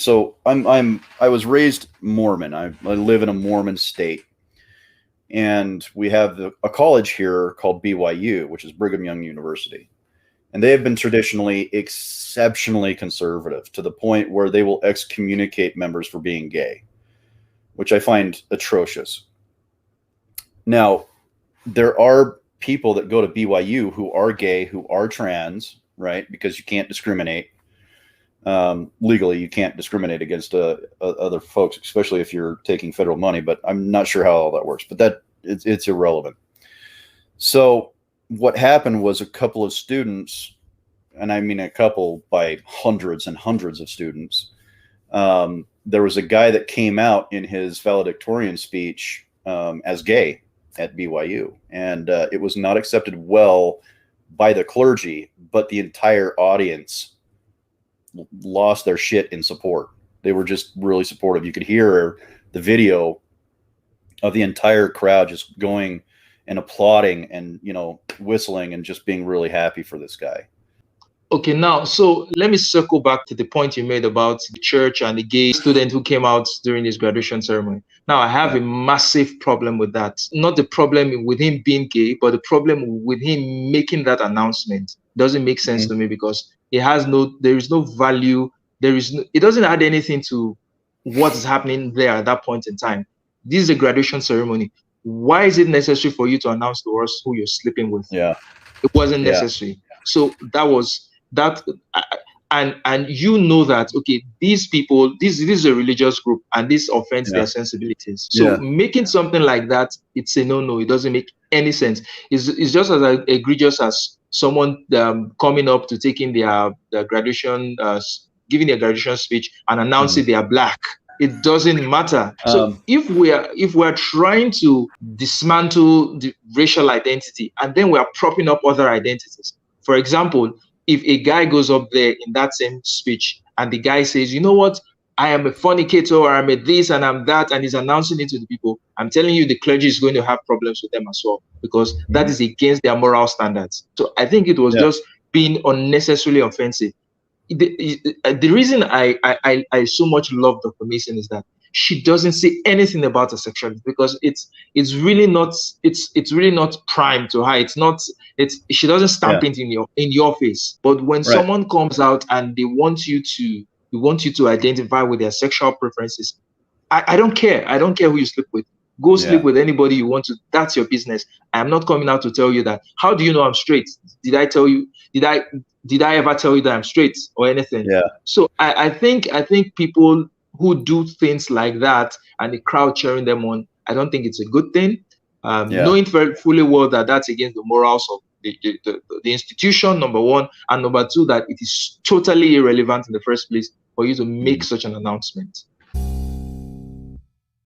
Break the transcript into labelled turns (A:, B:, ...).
A: So I was raised Mormon. I live in a Mormon state, and we have a college here called BYU, which is Brigham Young University, and they have been traditionally exceptionally conservative to the point where they will excommunicate members for being gay, which I find atrocious. Now, there are people that go to BYU who are gay, who are trans, right? Because you can't discriminate. Legally, you can't discriminate against other folks, especially if you're taking federal money. But I'm not sure how all that works. But it's irrelevant. So what happened was a couple of students, and I mean a couple by hundreds and hundreds of students. There was a guy that came out in his valedictorian speech as gay at BYU, and it was not accepted well by the clergy, but the entire audience lost their shit in support. They were just really supportive. You could hear the video of the entire crowd just going and applauding and, whistling and just being really happy for this guy.
B: Okay, now, so let me circle back to the point you made about the church and the gay student who came out during his graduation ceremony. Now, I have a massive problem with that. Not the problem with him being gay, but the problem with him making that announcement. Doesn't make sense to me, because there is no value. It doesn't add anything to what is happening there at that point in time. This is a graduation ceremony. Why is it necessary for you to announce to us who you're sleeping with?
A: Yeah.
B: It wasn't necessary. So that was that, and you know that, okay, these people, this is a religious group, and this offends their sensibilities. So making something like that, it's a no. It doesn't make any sense. It's just as egregious as someone coming up to taking their graduation, giving their graduation speech and announcing they are black. It doesn't matter. So if we're trying to dismantle the racial identity, and then we are propping up other identities, for example, if a guy goes up there in that same speech and the guy says, you know what, I am a fornicator, or I'm a this and I'm that, and he's announcing it to the people, I'm telling you, the clergy is going to have problems with them as well, because that is against their moral standards. So I think it was just being unnecessarily offensive. The reason I so much love Dr. Mason is that she doesn't say anything about her sexuality, because it's really not primed to her. She doesn't stamp it in your face. But when someone comes out and they want you to identify with their sexual preferences, I don't care. I don't care who you sleep with. Go sleep with anybody you want to. That's your business. I'm not coming out to tell you that. How do you know I'm straight? Did I tell you? Did I ever tell you that I'm straight or anything?
A: Yeah.
B: So I think people who do things like that and the crowd cheering them on, I don't think it's a good thing. Knowing very fully well that that's against the morals of the institution, number one, and number two, that it is totally irrelevant in the first place for you to make such an announcement.